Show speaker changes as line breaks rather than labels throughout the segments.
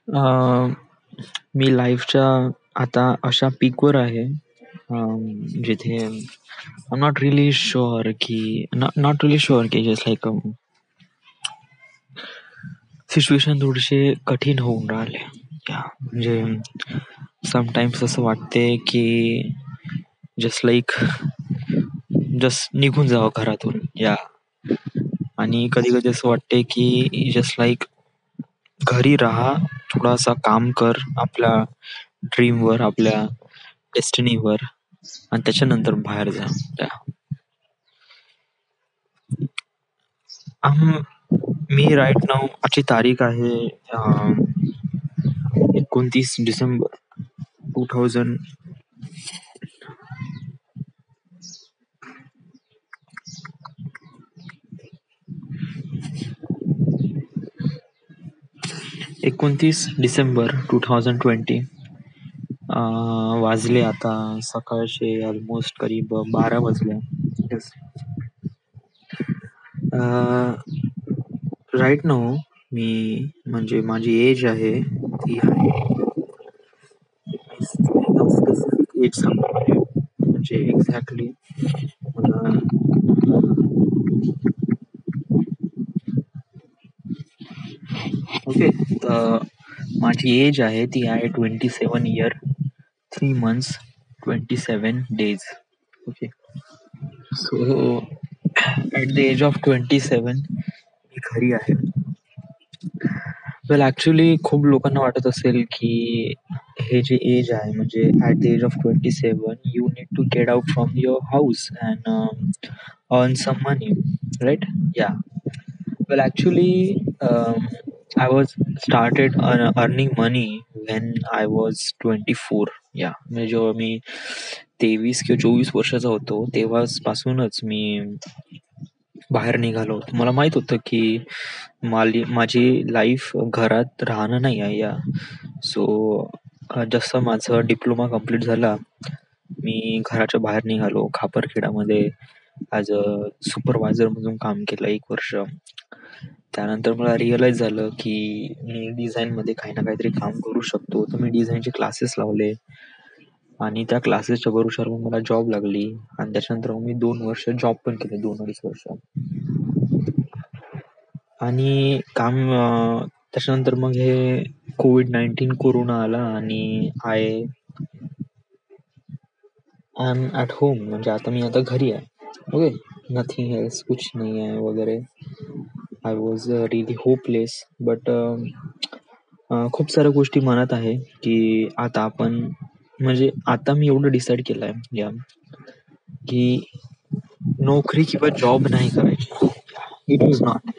अ, मी लाईफच्या आता अशा पीकवर आहे जिथे आय नॉट रिअली शुअर की नॉट रिअली शुअर की जस्ट लाईक सिच्युएशन थोडीशी कठीण होऊन राहिले. म्हणजे समटाईम्स असं वाटते की जस्ट लाईक जस्ट निघून जावं घरातून आणि कधी कधी असं वाटते की जस्ट लाईक घरी राहा, थोडासा काम कर आपल्या ड्रीमवर, आपल्या डेस्टिनीवर आणि त्याच्यानंतर बाहेर जा. या मी राईट नाव आजची तारीख आहे 29 डिसेंबर 2000. 29 डिसेंबर 2020. वाजले आता सकाळचे ऑलमोस्ट करीब 12 वाजले. Yes. राईट नाव मी म्हणजे माझी एज आहे ती आहे एकदम स्पेसिफिक एज सांगतो म्हणजे एक्झॅक्टली मला ओके. तर माझी एज आहे ती आहे 27 year 3 months 27 days. Okay. So at the age of 27 मी घरी आहे. वेल ॲक्च्युली खूप लोकांना वाटत असेल की हे जे एज आहे म्हणजे at the age of 27 you need to get out from your house and earn some money, right? या well actually I was started earning money when I was 24. म्हणजे जेव्हा मी 23 किंवा 24 वर्षाचा होतो तेव्हापासूनच मी बाहेर निघालो होतो. मला माहित होतं की माझी लाईफ घरात राहणं नाही आहे. सो जसं माझं डिप्लोमा कंप्लीट झाला मी घराच्या बाहेर निघालो. खापरखेडामध्ये ॲज अ सुपरवायझर म्हणून काम केलं 1 वर्ष. त्यानंतर मला रिअलाईज झालं की मी डिझाईनमध्ये काही ना काहीतरी काम करू शकतो. तर मी डिझाईनचे क्लासेस लावले आणि त्या क्लासेसच्या भरोश्यावर मग मला जॉब लागली आणि त्याच्यानंतर मग मी 2 वर्ष जॉब पण केले, 2-2.5 वर्ष. आणि त्याच्यानंतर मग हे COVID-19 कोरोना आला आणि आय एम ॲट होम. म्हणजे आता मी घरी आहे. ओके. नथिंग एल्स, कुछ नाही आहे वगैरे. I was really hopeless but खूप साऱ्या गोष्टी मनात आहे की आता मी एवढं डिसाईड केलं आहे की नोकरी किंवा जॉब नाही करायची. It is not.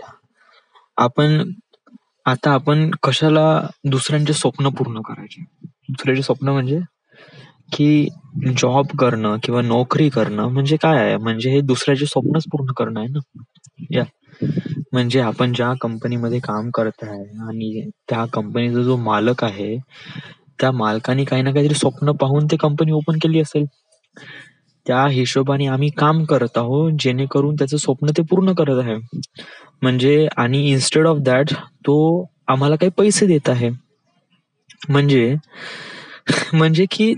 आपण कशाला दुसऱ्यांचे स्वप्न पूर्ण करायचे. दुसऱ्याचे स्वप्न म्हणजे की जॉब करणं किंवा नोकरी करणं म्हणजे काय आहे, म्हणजे हे दुसऱ्याचे स्वप्नच पूर्ण करणं आहे ना. म्हणजे आपण ज्या कंपनीमध्ये काम करत आहे आणि त्या कंपनीचा जो मालक आहे त्या मालकाने काही ना काहीतरी स्वप्न पाहून ते कंपनी ओपन केली असेल. त्या हिशोबाने आम्ही काम करत आहोत जेणेकरून त्याचं स्वप्न ते पूर्ण करत आहे. म्हणजे आणि इन्स्टेड ऑफ दॅट तो आम्हाला काही पैसे देत आहे. म्हणजे म्हणजे की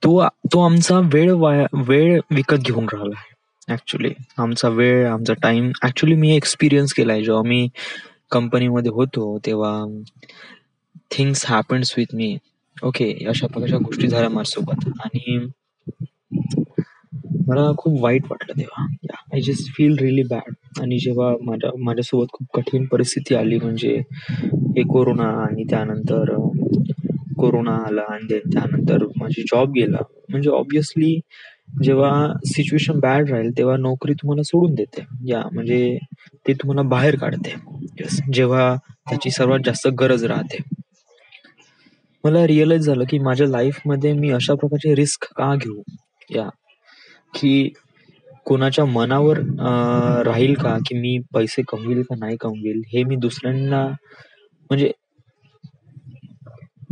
तो आमचा वेळ विकत घेऊन राहिला आहे. ऍक्च्युली आमचा वेळ, आमचा टाइम ऍक्च्युली मी एक्सपिरियन्स केलाय. जेव्हा मी कंपनीमध्ये होतो तेव्हा things happens with me. Okay. अशा प्रकारच्या गोष्टी झाल्या माझ्यासोबत आणि मला खूप वाईट वाटलं तेव्हा. I just feel really bad. आणि जेव्हा माझ्यासोबत खूप कठीण परिस्थिती आली म्हणजे हे कोरोना आणि त्यानंतर कोरोना आला आणि त्यानंतर माझी जॉब गेला. म्हणजे ऑब्व्हियसली जेव्हा सिच्युएशन बॅड राहील तेव्हा नोकरी तुम्हाला सोडून देते. म्हणजे ते तुम्हाला बाहेर काढते. जेव्हा त्याची सर्वात जास्त गरज राहते. मला रिअलाइज झालं की माझ्या लाईफमध्ये मी अशा प्रकारचे रिस्क का घेऊ. की कोणाच्या मनावर राहील का की मी पैसे कमवील का नाही कमवील हे मी दुसऱ्यांना म्हणजे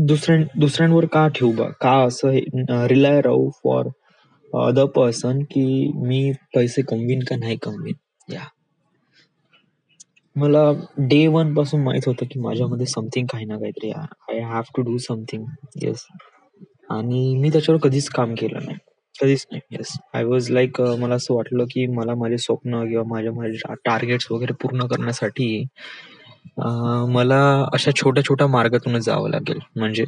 दुसऱ्यांवर का ठेवू बा, का असं रिलाय राहू फॉर अदर पर्सन की मी पैसे कमवीन का नाही कमवीन. मला डे वन पासून माहित होतं की माझ्यामध्ये समथिंग काही ना काहीतरी I have to do something. Yes. आणि मी त्याच्यावर कधीच काम केलं नाही. कधीच नाही. येस. आय वॉज लाइक मला असं वाटलं की मला माझे स्वप्न किंवा माझ्या माझे टार्गेट्स वगैरे पूर्ण करण्यासाठी मला अशा छोट्या-छोट्या मार्गातूनच जावं लागेल. म्हणजे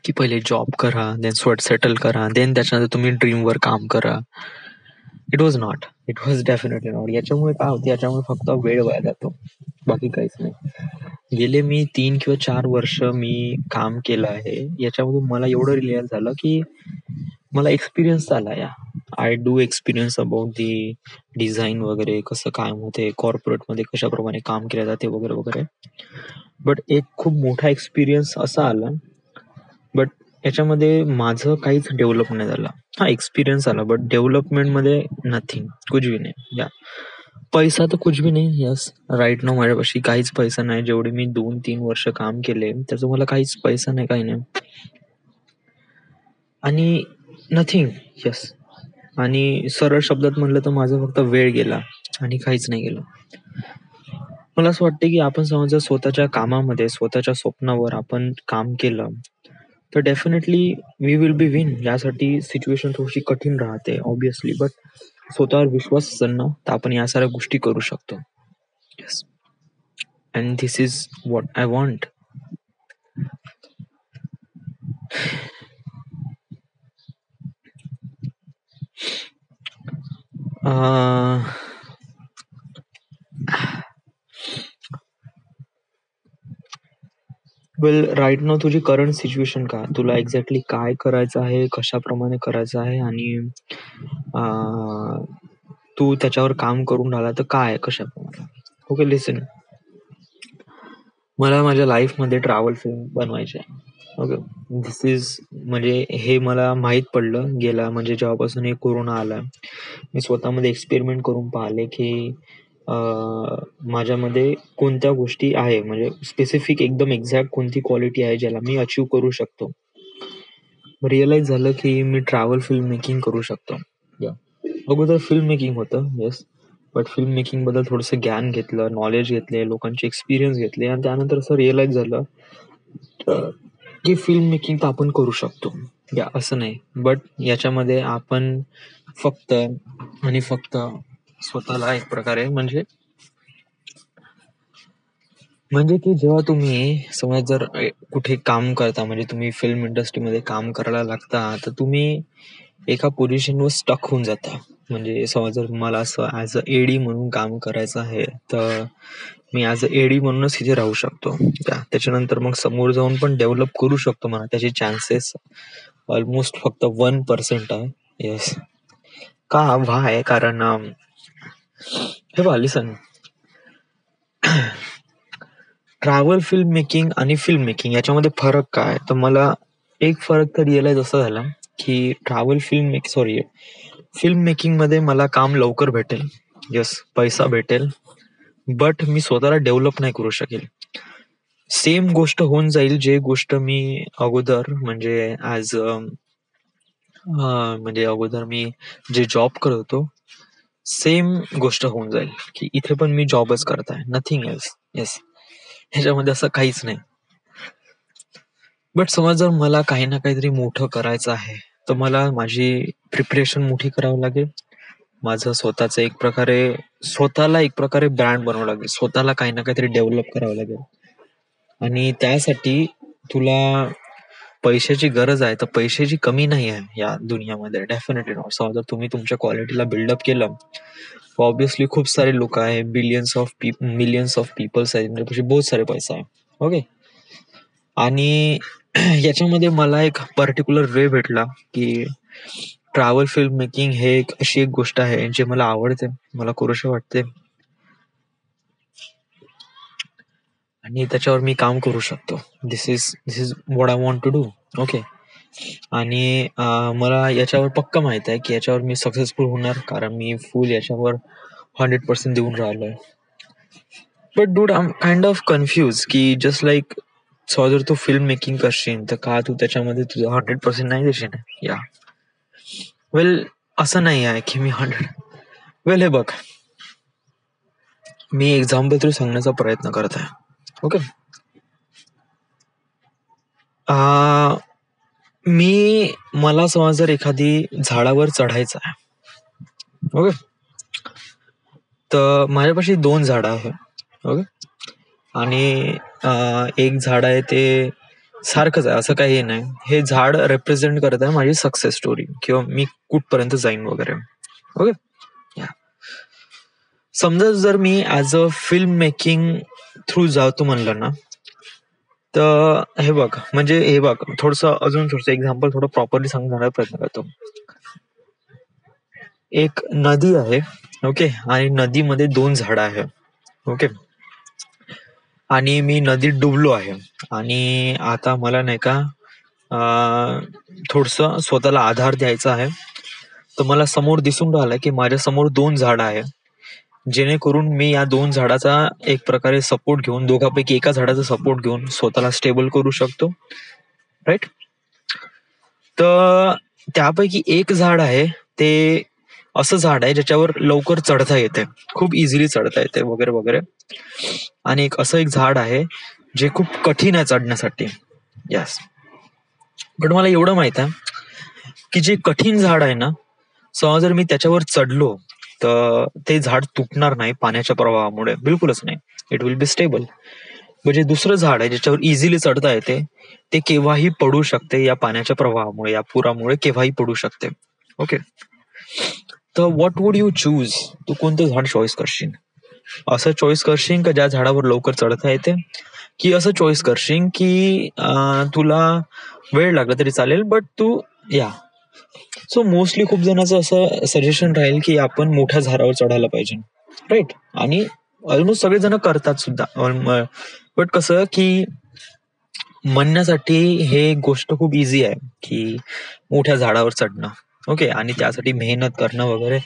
की पहिले जॉब करा, देन स्वतः सेटल करा, देन त्याच्यानंतर तुम्ही ड्रीमवर काम करा. It was not. It was definitely not. याच्यामुळे काय होतं, याच्यामुळे फक्त वेळ वाया जातो. बाकी काहीच नाही. गेले मी 3 किंवा 4 वर्ष मी काम केलं आहे. याच्यामधून मला एवढं रिअलाइज झालं की मला एक्सपिरियन्स आला या. I do experience about the design वगैरे कसं काय होते, कॉर्पोरेटमध्ये कशाप्रमाणे काम केलं जाते वगैरे वगैरे. बट एक खूप मोठा एक्सपिरियन्स असा आला, बट याच्यामध्ये माझं काहीच डेव्हलप नाही झालं. हा एक्सपिरियन्स आला बट डेव्हलपमेंटमध्ये नथिंग, कुछ भी नाही. या पैसा तर कुछ भी नाही. यस, राईट नाव माझ्यापाशी काहीच पैसा नाही. जेवढे मी 2-3 वर्ष काम केले त्याचं मला काहीच पैसा नाही, काही नाही. आणि नथिंग. यस. आणि सरळ शब्दात म्हणलं तर माझा फक्त वेळ गेला आणि काहीच नाही गेलं. मला असं वाटतं की आपण समजा स्वतःच्या कामामध्ये, स्वतःच्या स्वप्नावर आपण काम केलं तर definitely we will be win. यासाठी सिच्युएशन थोडीशी कठीण राहते ऑब्विसली, बट स्वतःवर विश्वास असेल ना तर आपण या साऱ्या गोष्टी करू शकतो. Yes. And this is what I want. Well, right now तुझी करंट सिच्युएशन काय, तुला एक्झॅक्टली काय करायचं आहे, कशाप्रमाणे करायचं आहे आणि तू त्याच्यावर काम करून राहिला तर काय, कशाप्रमाणे. ओके, लिसन. मला माझ्या लाईफमध्ये ट्रॅव्हल फिल्म बनवायची आहे. ओके. धिस इज म्हणजे हे मला माहीत पडलं गेला म्हणजे जेव्हापासून हे कोरोना आला. मी स्वतःमध्ये एक्सपेरिमेंट करून पाहिले की माझ्यामध्ये कोणत्या गोष्टी आहे, म्हणजे स्पेसिफिक एकदम एक्झॅक्ट कोणती क्वालिटी आहे ज्याला मी अचीव करू शकतो. रिअलाइज झालं की मी ट्रॅव्हल फिल्म मेकिंग करू शकतो. या अगोदर फिल्म मेकिंग होतं. येस. बट फिल्म मेकिंग बद्दल थोडंसं ज्ञान घेतलं, नॉलेज घेतले, लोकांचे एक्सपिरियन्स घेतले आणि त्यानंतर असं रिअलाइज झालं की फिल्म मेकिंग तर आपण करू शकतो. या असं नाही, बट याच्यामध्ये आपण फक्त आणि फक्त स्वतःला एक प्रकारे म्हणजे की जेव्हा तुम्ही समज जर कुठे काम करता, म्हणजे तुम्ही फिल्म इंडस्ट्रीमध्ये काम करायला लागता तर तुम्ही एका पोझिशनवर स्टक होऊन जाता. म्हणजे समज जर मला असं ॲज अ एडी म्हणून काम करायचं आहे तर मी ॲज अ एडी म्हणूनच इथे राहू शकतो. त्याच्यानंतर मग समोर जाऊन पण डेव्हलप करू शकतो म्हणा, त्याचे चान्सेस ऑलमोस्ट फक्त 1% आहे. येस. का व्हाय, कारण हे बघा, लिसन. ट्रॅव्हल फिल्म मेकिंग आणि फिल्म मेकिंग याच्यामध्ये फरक काय, तर मला एक फरक तर रिअलाइज असा झाला की फिल्म मेकिंग मध्ये मला काम लवकर भेटेल. येस, पैसा भेटेल, बट मी स्वतःला डेव्हलप नाही करू शकेल. सेम गोष्ट होऊन जाईल जे गोष्ट मी अगोदर म्हणजे म्हणजे अगोदर मी जे जॉब करत होतो सेम गोष्ट होऊन जाईल की इथे पण मी जॉबच करताय, नथिंग एल्स. येस. ह्याच्यामध्ये असं काहीच नाही. बट समज जर मला काही ना काहीतरी मोठं करायचं आहे तर मला माझी प्रिपरेशन मोठी करावी लागेल. माझं स्वतःला एक प्रकारे ब्रँड बनवावं लागेल. स्वतःला काही ना काहीतरी डेव्हलप करावं लागेल. आणि त्यासाठी तुला पैशाची गरज आहे तर पैशाची कमी नाही आहे या दुनियामध्ये, डेफिनेटली नॉट. समजा जर तुम्ही तुमच्या क्वालिटीला बिल्डअप केलं, ऑब्विसली खूप सारे लोक आहे, मिलियन्स ऑफ पीपल्स आहेत, म्हणजे बहुत सारे पैसा आहे. ओके. आणि याच्यामध्ये मला एक पर्टिक्युलर वे भेटला की ट्रॅव्हल फिल्म मेकिंग हे अशी एक गोष्ट आहे जी मला आवडते, मला करूशी वाटते आणि त्याच्यावर मी काम करू शकतो. This is what I want to do. Okay. आणि मला याच्यावर पक्का माहित आहे की याच्यावर मी सक्सेसफुल होणार, कारण मी फुल याच्यावर 100% देऊन राहिलोय. But dude, I am kind of confuse की जस्ट लाईक जर तू फिल्म मेकिंग करशील तर का तू त्याच्यामध्ये तुझं 100% नाही देशील. या वेल, असं नाही आहे की मी 100. वेल, हे बघ, मी एक्झाम्पल थ्रू सांगण्याचा प्रयत्न करत आहे. ओके. मला समज जर एखादी झाडावर चढायचं आहे. ओके. तर माझ्यापाशी 2 झाडं आहे. ओके. आणि एक झाड आहे ते सारखंच आहे, असं काही नाही. हे झाड रिप्रेझेंट करत आहे माझी सक्सेस स्टोरी किंवा मी कुठपर्यंत जाईन वगैरे. ओके. समजा जर मी as a film making through जातो म्हणलं ना, तर हे बघ अजून थोडंसं एक्झाम्पल थोडं प्रॉपरली सांगण्याचा प्रयत्न करतो. एक नदी आहे. ओके. आणि नदीमध्ये 2 झाडं आहे. ओके. आणि मी नदीत डुबलो आहे आणि आता मला नाही का थोडस स्वतःला आधार द्यायचा आहे. तर मला समोर दिसून राहिलं की माझ्या समोर 2 झाडं आहे, जेणेकरून मी या 2 झाडाचा एक प्रकारे सपोर्ट घेऊन, दोघांपैकी एका झाडाचा सपोर्ट घेऊन स्वतःला स्टेबल करू शकतो. राईट. तर त्यापैकी एक झाड आहे ते असं झाड आहे ज्याच्यावर लवकर चढता येते, खूप इझिली चढता येते वगैरे वगैरे. आणि एक झाड आहे जे खूप कठीण आहे चढण्यासाठी. यस. पण मला एवढं माहित आहे की जे कठीण झाड आहे ना, समजा जर मी त्याच्यावर चढलो तर ते झाड तुटणार नाही पाण्याच्या प्रवाहामुळे, बिलकुलच नाही. It will be stable. म्हणजे दुसरं झाड आहे ज्याच्यावर इझिली चढता येते, ते केव्हाही पडू शकते या पाण्याच्या प्रवाहामुळे, या पुरामुळे केव्हाही पडू शकते. ओके. तर व्हॉट वुड यू चूज? तू कोणतं झाड चॉईस करशील? असं चॉईस करशील का ज्या झाडावर लवकर चढता येते, की असं चॉईस करशील की तुला वेळ लागला तरी चालेल बट तू सो मोस्टली खूप जणांचं असं सजेशन राहील की आपण मोठ्या झाडावर चढायला पाहिजे. राईट. आणि ऑलमोस्ट सगळेजण करतात सुद्धा. बट कसं की म्हणण्यासाठी हे गोष्ट खूप इझी आहे की मोठ्या झाडावर चढणं. ओके. आणि त्यासाठी मेहनत करणं वगैरे.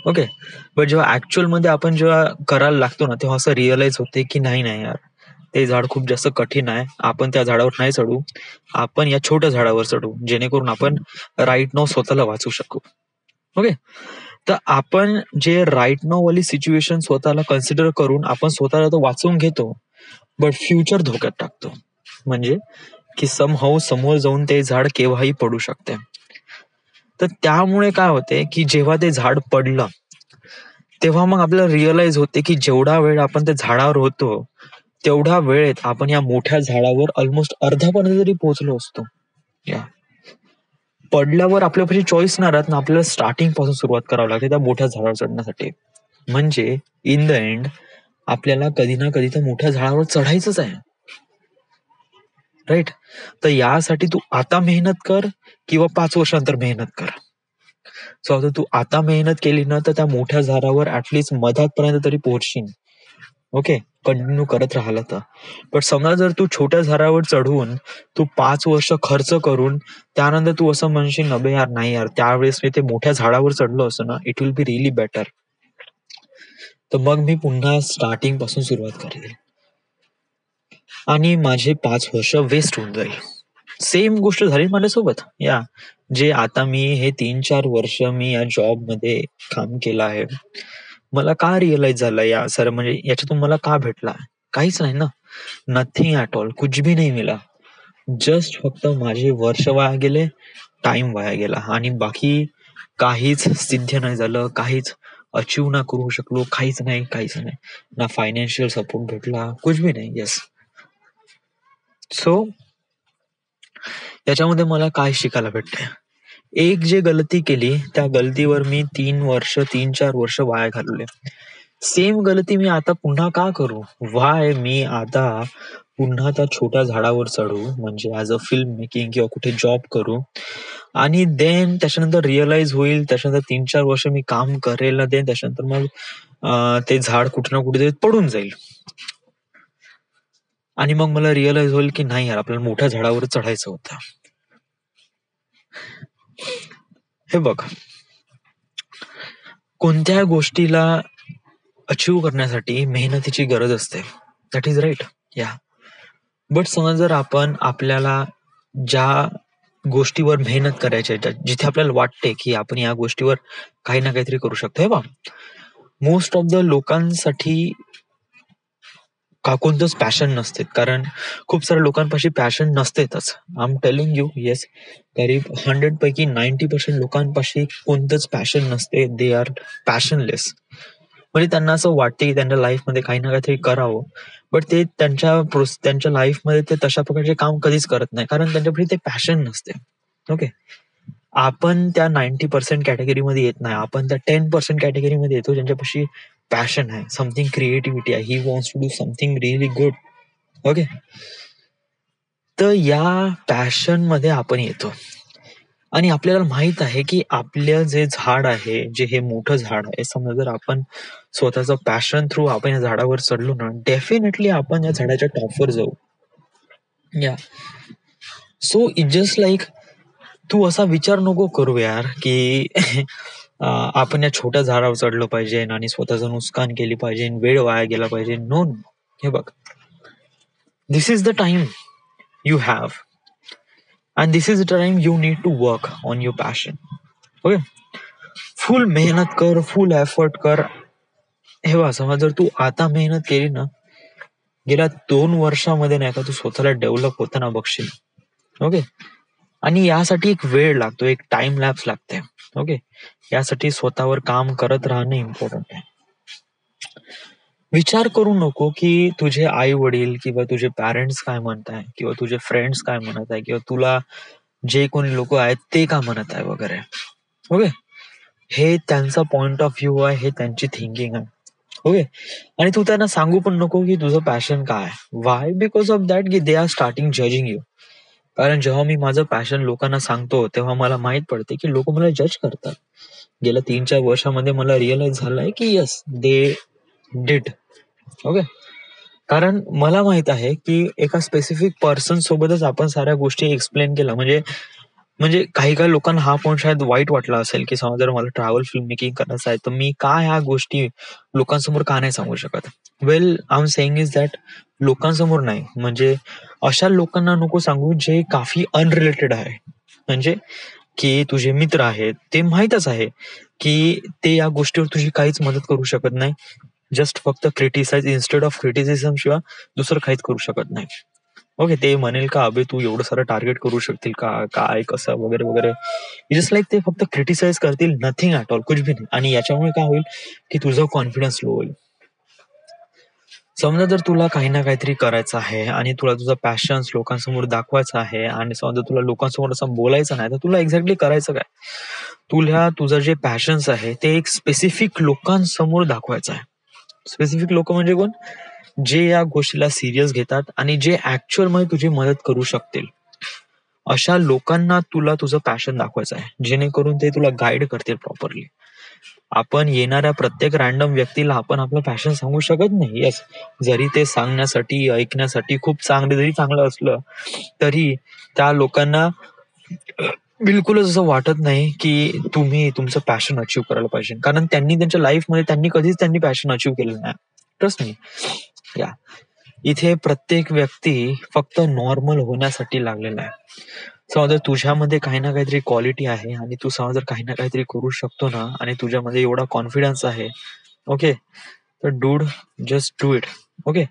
ओके. बट जेव्हा ऍक्च्युअल मध्ये आपण जेव्हा करायला लागतो ना, तेव्हा असं रिअलाइज होते की नाही यार, ते झाड खूप जास्त कठीण आहे, आपण त्या झाडावर नाही चढू, आपण या छोट्या झाडावर चढू, जेणेकरून आपण राईट नाव स्वतःला वाचू शकू. ओके. तर आपण जे राईट नाव वाली सिच्युएशन स्वतःला कन्सिडर करून आपण स्वतःला तो वाचवून घेतो, बट फ्युचर धोक्यात टाकतो. म्हणजे की समहाऊ समोर जाऊन ते झाड केव्हाही पडू शकते. तर त्यामुळे काय होते की जेव्हा ते झाड पडलं तेव्हा मग आपल्याला रिअलाइज होते की जेवढा वेळ आपण त्या झाडावर होतो तेवढ्या वेळेत आपण या मोठ्या झाडावर ऑलमोस्ट अर्ध्यापर्यंत जरी पोहोचलो असतो. पडल्यावर आपल्यापाशी चॉईस नाही राहत ना, आपल्याला स्टार्टिंग पासून सुरुवात करावी लागते त्या मोठ्या झाडावर चढण्यासाठी. म्हणजे इन द एंड आपल्याला कधी ना कधी त्या मोठ्या झाडावर चढायचंच आहे. राईट. तर यासाठी तू आता मेहनत कर किंवा 5 वर्षांतर मेहनत कर. सो आता तू आता मेहनत केली ना तर त्या मोठ्या झाडावर ऍटलिस्ट मधातपर्यंत तरी पोहोचशील. ओके. कंटिन्यू करत राहिला तर. पण समजा जर तू छोट्या झाडावर चढून तू 5 वर्ष खर्च करून त्यानंतर तू असं म्हणशील अबे यार नाही यार, त्यावेळेस मी ते मोठ्या झाडावर चढलो असं ना, it will be really better. तर मग मी पुन्हा स्टार्टिंग पासून सुरुवात करेल आणि माझे 5 वर्ष वेस्ट होऊन जाईल. सेम गोष्ट झाली माझ्यासोबत. जे आता मी हे 3-4 वर्ष मी या जॉब मध्ये काम केलं आहे, मला का रिअलाइज झालं म्हणजे याच्यातून मला का भेटला? काहीच नाही ना. Nothing at all. कुछ भी नाही मिला. जस्ट फक्त माझे वर्ष वाया गेले, टाइम वाया गेला आणि बाकी काहीच सिद्ध नाही झालं, काहीच अचीव ना करू शकलो, काहीच नाही. ना फायनान्शियल सपोर्ट भेटला, कुछ भी नाही. येस. सो याच्यामध्ये मला काय शिकायला भेटतंय? एक जे गलती केली त्या गलतीवर मी 3-4 वर्ष वाया घालवले. सेम गलती मी आता पुन्हा का करू? वाय मी आता पुन्हा त्या छोट्या झाडावर चढू, म्हणजे ऍज अ फिल्म मेकिंग किंवा कुठे जॉब करू आणि देन त्याच्यानंतर रिअलाइज होईल, त्याच्यानंतर 3-4 वर्ष मी काम करेल ना, देन त्याच्यानंतर मग ते झाड कुठे ना कुठे पडून जाईल आणि मग मला रिअलाइज होईल की नाही यार, आपल्याला मोठ्या झाडावर चढायचं होतं. हे बघ, कोणत्या गोष्टीला अचीव करण्यासाठी मेहनतीची गरज असते. That is right. बट समज जर आपल्याला ज्या गोष्टीवर मेहनत करायची आहे, जिथे आपल्याला वाटते की आपण या गोष्टीवर काही ना काहीतरी करू शकतो. हे बघ, मोस्ट ऑफ द लोकांसाठी कोणतंच पॅशन नसते, कारण खूप साऱ्या लोकांपाशी पॅशन नसतेच. I am telling you, yes, करीब 100 पैकी 90% लोकांपाशी कोणतंच पॅशन नसते. They are passionless. म्हणजे त्यांना असं वाटते की त्यांच्या लाईफमध्ये काही ना काहीतरी करावं, बट ते त्यांच्या लाईफमध्ये ते तशा प्रकारचे काम कधीच करत नाही, कारण त्यांच्यापाशी ते पॅशन नसते. ओके, आपण त्या 90% कॅटेगरीमध्ये येत नाही, आपण त्या 10% कॅटेगरीमध्ये येतो ज्यांच्यापाशी पॅशन आहे, समथिंग क्रिएटिव्हिटी आहे, he wants to do something really good. Okay, तर या पॅशन मध्ये आपण येतो आणि आपल्याला माहित आहे की आपलं जे झाड आहे, जे हे मोठं झाड आहे, समजा जर आपण स्वतःचं पॅशन थ्रू आपण या झाडावर चढलो ना, डेफिनेटली आपण या झाडाच्या टॉपवर जाऊ. या सो इट जस्ट लाईक, तू असा विचार नको करू यार की आपण या छोट्या झाडावर चढलो पाहिजे आणि स्वतःचं नुकसान केली पाहिजे, वेळ वाया गेला पाहिजे. नो, हे बघ, this is the time you have and this is the time you need to work on your passion. Okay, full मेहनत कर, फुल एफर्ट कर. हे बघ, समज जर तू आता मेहनत केली ना, गेल्या 2 वर्षामध्ये नाही का तू स्वतःला डेव्हलप होताना बघशील. ओके, आणि यासाठी एक वेळ लागतो, एक टाइम लॅप्स लागते. ओके, यासाठी स्वतःवर काम करत राहणं इम्पॉर्टंट आहे. विचार करू नको की तुझे आई वडील किंवा तुझे पॅरेंट्स काय म्हणत आहे, किंवा तुझे फ्रेंड्स काय म्हणत आहे, किंवा तुला जे कोणी लोक आहेत ते काय म्हणत आहे वगैरे. ओके, हे त्यांचा पॉइंट ऑफ व्ह्यू आहे, हे त्यांची थिंकिंग आहे. ओके, आणि तू त्यांना सांगू पण नको की तुझं पॅशन काय आहे. वाय? बिकॉज ऑफ दॅट की they are starting judging you. कारण जेव्हा मी माझं पॅशन लोकांना सांगतो तेव्हा मला माहित पडते की लोक मला जज करतात. गेल्या 3-4 वर्षामध्ये मला रिअलाइज झालंय की येस, दे डिड. ओके, कारण मला माहित आहे की एका स्पेसिफिक पर्सन सोबतच आपण साऱ्या गोष्टी एक्सप्लेन केल्या, म्हणजे म्हणजे काही काही लोकांना हा पॉईंट शायद वाईट वाटला असेल की समजा जर मला ट्रॅव्हल फिल्म मेकिंग करायचं आहे तर मी का ह्या गोष्टी लोकांसमोर का नाही सांगू शकत. Well, I am saying is that लोकांसमोर नाही, म्हणजे अशा लोकांना नको सांगू जे काफी अनरिलेटेड आहे. म्हणजे की तुझे मित्र आहेत, ते माहीतच आहे की ते या गोष्टीवर तुझी काहीच मदत करू शकत नाही, जस्ट फक्त क्रिटिसाइज इन्स्टेड ऑफ क्रिटिसिझम शिवाय दुसरं काहीच करू शकत नाही. ओके, ते म्हणेल का अबे तू एवढं सारं टार्गेट करू शकतील का, काय कसं वगैरे वगैरे. जस्ट लाईक ते फक्त क्रिटिसाइज करतील, नथिंग ॲट ऑल, कुछ भी नाही. आणि याच्यामुळे काय होईल की तुझं कॉन्फिडन्स लो होईल. समजा जर तुला काही ना काहीतरी करायचं आहे आणि तुला तुझं पॅशन्स लोकांसमोर दाखवायचं आहे, आणि समजा तुला लोकांसमोर असं बोलायचं नाही, तर तुला एक्झॅक्टली करायचं काय, तुला तुझं जे पॅशन्स आहे ते एक स्पेसिफिक लोकांसमोर दाखवायचं आहे. स्पेसिफिक लोक म्हणजे कोण? जे या गोष्टीला सिरियस घेतात आणि जे ऍक्च्युअल मध्ये तुझी मदत करू शकतील. अशा लोकांना तुला तुझं पॅशन दाखवायचं आहे, जेणेकरून ते तुला गाईड करतील प्रॉपरली. आपण येणाऱ्या प्रत्येक रॅन्डम व्यक्तीला आपण आपलं पॅशन सांगू शकत नाही. येस, जरी ते सांगण्यासाठी ऐकण्यासाठी खूप चांगलं असलं तरी त्या लोकांना बिलकुलच असं वाटत नाही की तुम्ही तुमचं पॅशन अचीव्ह करायला पाहिजे, कारण त्यांनी त्यांच्या लाईफमध्ये कधीच त्यांनी पॅशन अचीव्ह केलं नाही. Trust me. या इथे प्रत्येक व्यक्ती फक्त नॉर्मल होण्यासाठी लागलेला आहे. समजा तुझ्यामध्ये काही ना काहीतरी क्वालिटी आहे आणि तू समजा जर काही ना काहीतरी करू शकतो ना, आणि तुझ्यामध्ये एवढा कॉन्फिडन्स आहे, ओके, तर dude, just do it. Okay,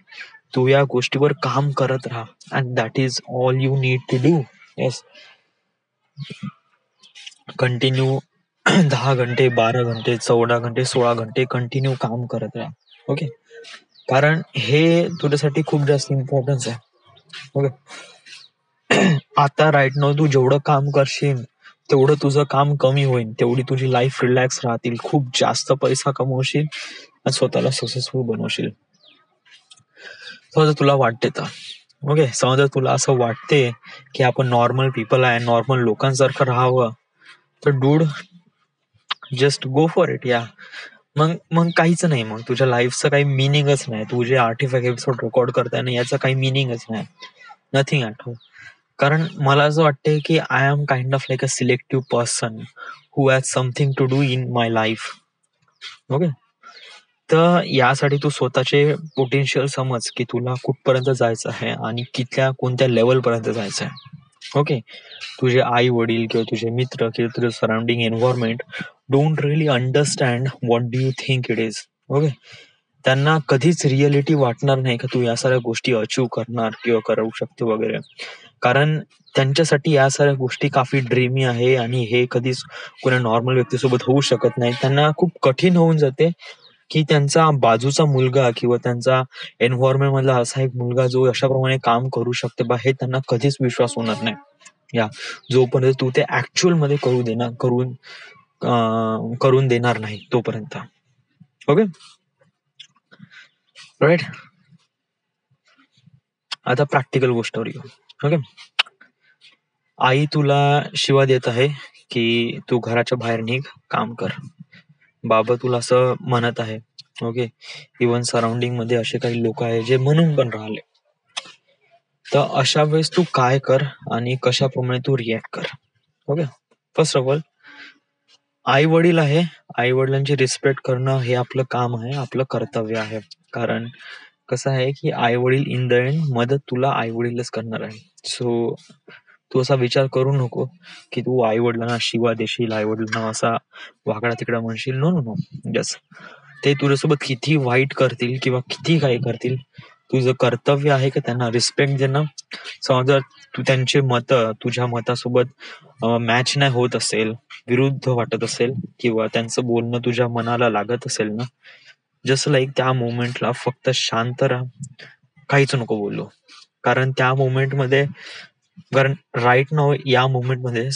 तू या गोष्टीवर काम करत राहा, and that is all you need to do. Yes, continue 10 घंटे, 12 घंटे, 14 घंटे, 16 घंटे कंटिन्यू काम करत राहा. ओके, कारण हे तुझ्यासाठी खूप जास्त इम्पॉर्टन्स आहे. ओके, आता राईट नाव तू जेवढं काम करशील तेवढं तुझं काम कमी होईल, तेवढी तुझी लाईफ रिलॅक्स राहतील, खूप जास्त पैसा कमवशील आणि स्वतःला सक्सेसफुल बनवशील. समजा तुला वाटते तर, ओके, समजा तुला असं वाटते की आपण नॉर्मल पीपल आहे, नॉर्मल लोकांसारखं राहावं, तर dude, just go for it. या मग काहीच नाही, मग तुझ्या लाईफचं काही मिनिंगच नाही. तू जे 85 एपिसोड रेकॉर्ड करताय ना, याचं काही मिनिंगच नाही, नथिंग ॲट ऑल. कारण मला असं वाटतंय की I am kind of like a selective person who has something to do in my life. Okay, तर यासाठी तू स्वतःचे पोटेन्शियल समज की तुला कुठपर्यंत जायचं आहे आणि कोणत्या लेवलपर्यंत जायचं आहे. ओके, तुझे आई वडील किंवा तुझे मित्र किंवा तुझे surrounding environment don't really understand what do you think it is. Okay, त्यांना कधीच रिअलिटी वाटणार नाही का तू या साऱ्या गोष्टी अचीव करणार किंवा करू शकते वगैरे. कारण त्यांच्यासाठी या साऱ्या गोष्टी काफी ड्रीमी आहे आणि हे कधीच कोणा नॉर्मल व्यक्तीसोबत होऊ शकत नाही. त्यांना खूप कठीण होऊन जाते की त्यांचा बाजूचा मुलगा किंवा त्यांचा एन्व्हायरमेंट मधला असा एक मुलगा जो अशाप्रमाणे काम करू शकते बा, हे त्यांना कधीच विश्वास होणार नाही या जोपर्यंत तू ते ऍक्च्युअल मध्ये करून देणार नाही तोपर्यंत. Okay right. आता प्रॅक्टिकल गोष्टीवर येऊ. ओके, आई तुला शिवा देत आहे की तू घराच्या बाहेर निघ, काम कर. बाबा तुला असं म्हणत आहे. ओके, इवन सराउंडिंग मध्ये असे काही लोक आहे जे म्हणून पण राहिले. तर अशा वेळेस तू काय कर आणि कशाप्रमाणे तू रिॲक्ट कर. Okay, first of all I वडील आहे, आई वडिलांची रिस्पेक्ट करणं हे आपलं काम आहे, आपलं कर्तव्य आहे. कारण कसं आहे की आई वडील इन द एंड मदत तुला आई वडीलच करणार आहे. सो तू असा विचार करू नको की तू आई वडिलांना शिवा देशील, आई वडिलांना असा वाकडा तिकडा म्हणशील. नो नो नो, यस, ते तुझ्यासोबत किती वाईट करतील किंवा किती काही करतील, तुझं कर्तव्य आहे की त्यांना रिस्पेक्ट देणं. समजा तू त्यांचे मत तुझ्या मतासोबत मॅच नाही होत असेल, विरुद्ध वाटत असेल किंवा त्यांचं बोलणं तुझ्या मनाला लागत असेल ना, जसं लाईक त्या मोमेंटला फक्त शांत राहा, काहीच नको बोलू. कारण त्या मोमेंटमध्ये, कारण राईट नाव या मोमेंटमध्ये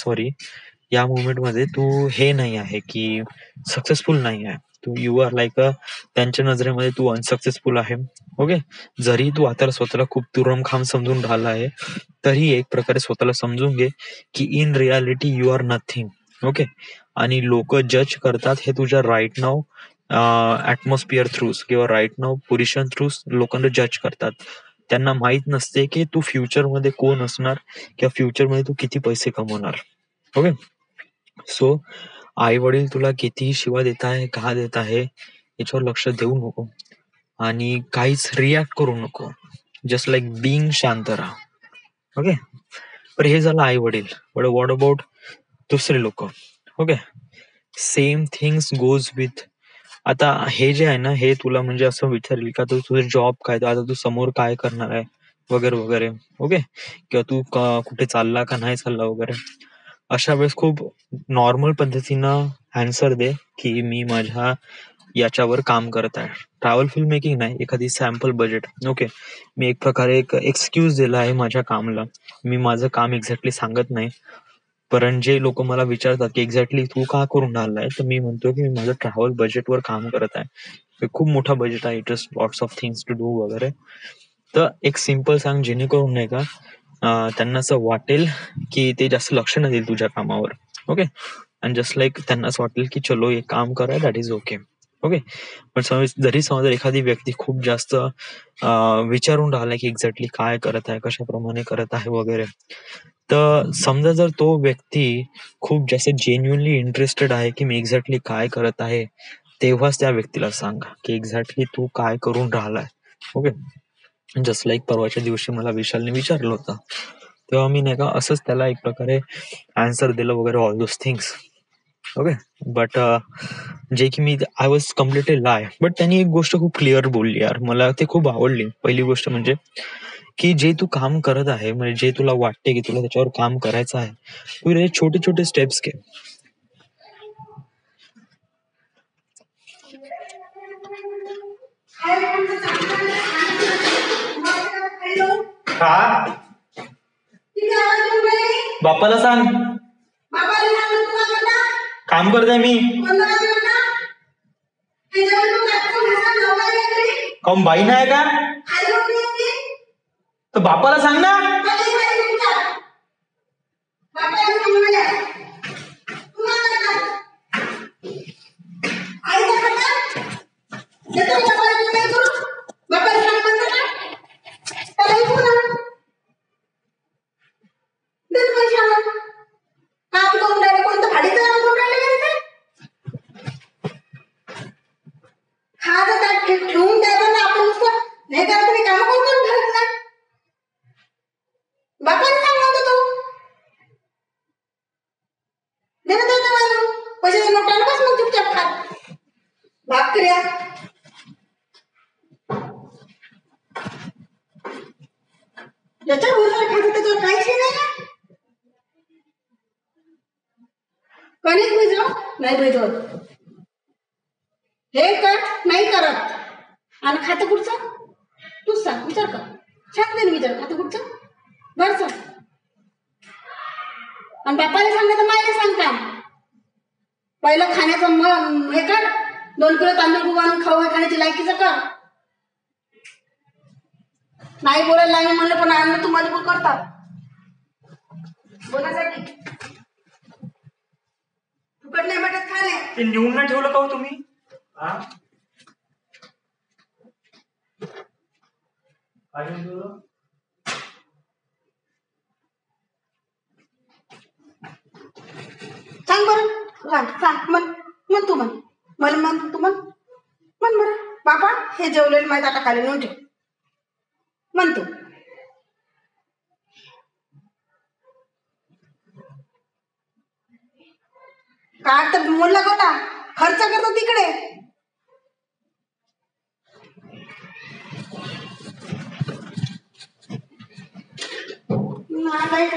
तू हे नाही आहे की सक्सेसफुल नाही आहे तू. यू आर लाईक त्यांच्या नजरेमध्ये तू अनसक्सेसफुल आहे. ओके, जरी तू आता स्वतःला खूप तुरमखाम समजून राहिला आहे तरी एक प्रकारे स्वतःला समजून घे की in reality you are nothing. Okay, आणि लोक जज करतात हे तुझ्या राईट नाव ऍटमॉस्फिअर थ्रूज किंवा राईट नाव पोझिशन थ्रूज लोकांना जज करतात. त्यांना माहित नसते की तू फ्युचर मध्ये कोण असणार किंवा फ्युचर मध्ये तू किती पैसे कमवणार. ओके, सो आई वडील तुला कितीही शिवा देत आहे, का देत आहे याच्यावर लक्ष देऊ नको आणि काहीच रिॲक्ट करू नको. जस्ट लाईक बिंग शांत राहा. ओके, पण हे झालं आई वडील. बट व्हॉट अबाउट दुसरे लोक. Okay, same things goes with. आता हे जे आहे ना, हे तुला म्हणजे असं विचारेल का तू तुझं जॉब काय, आता तू समोर काय करणार आहे वगैरे वगैरे. ओके, किंवा तू कुठे चालला का नाही चालला वगैरे. अशा वेळेस खूप नॉर्मल पद्धतीनं आन्सर दे की मी माझ्या याच्यावर काम करत आहे. ट्रॅव्हल फिल्म मेकिंग नाही, एखादी सॅम्पल बजेट. ओके, मी एक प्रकारे एक एक्सक्यूज दिला आहे माझ्या कामला. मी माझं काम एक्झॅक्टली सांगत नाही, पण जे लोक मला विचारतात की एक्झॅक्टली तू का करून राहिलाय, तर मी म्हणतो की मी माझं ट्रॅव्हल बजेटवर काम करत आहे. खूप मोठा बजेट आहे, it is lots of things to do वगैरे. तर एक सिम्पल सांग जेणेकरून नाही का त्यांना असं वाटेल की ते जास्त लक्ष नाही देईल तुझ्या कामावर. ओके, आणि जस्ट लाईक त्यांना असं वाटेल की चलो एक काम करा, दॅट इज ओके. ओके, पण जरी समजा एखादी व्यक्ती खूप जास्त विचारून राहिला की एक्झॅक्टली काय करत आहे, कशाप्रमाणे करत आहे वगैरे, तर समजा जर तो व्यक्ती खूप जास्त जेन्युअनली इंटरेस्टेड आहे की मी एक्झॅक्टली काय करत आहे, तेव्हाच त्या व्यक्तीला सांगा की एक्झॅक्टली तू काय करून राहिलाय. ओके, जस्ट लाईक परवाच्या दिवशी मला विशालने विचारलं होतं, तेव्हा मी नाही का असंच त्याला एक प्रकारे आन्सर दिलं वगैरे, all those things. Okay, but जे की मी I was completely lie. But त्यांनी एक गोष्ट खूप क्लिअर बोलली यार, मला ते खूप आवडली. पहिली गोष्ट म्हणजे की जे तू काम करत आहे, म्हणजे जे तुला वाटते की तुला त्याच्यावर काम करायचं आहे, तू रे छोटे छोटे स्टेप्स घे. बाप्पाला सांग काम करताय मी. काऊन बाई नाही का, तर बापाला सांग ना.
ज्याच्यावर भरोसा खायचं त्याच्यावर काहीच नाही ना. कणिक भिजव नाही भिजवत, हे कर नाही करत, आणि खातं कुठचं तूच सांग, विचार कर, सांग दे विचार, खातं कुठचं घरचं. आणि बाप्पाला सांगता मायला सांगता, पहिलं खाण्याचं हे कर, 2 किलो तांदूळ उभारून खाऊ खाण्याची लायकीचं कर. नाही बोलायला लागलं म्हणलं पण अन्न तुम्हाला पण करतात बोलासाठी. फुकट नाही भेटत खाणे.
ते नेऊन नाही ठेवलं का हो तुम्ही?
सांग बरं, सांग म्हण तू म्हण, मला म्हण तू म्हण बरं. बाबा हे जेवलेलं माहीत आता खाली नेऊन ठेव म्हण तू. काय तर मुलं ना खर्च करतो तिकडे. नाही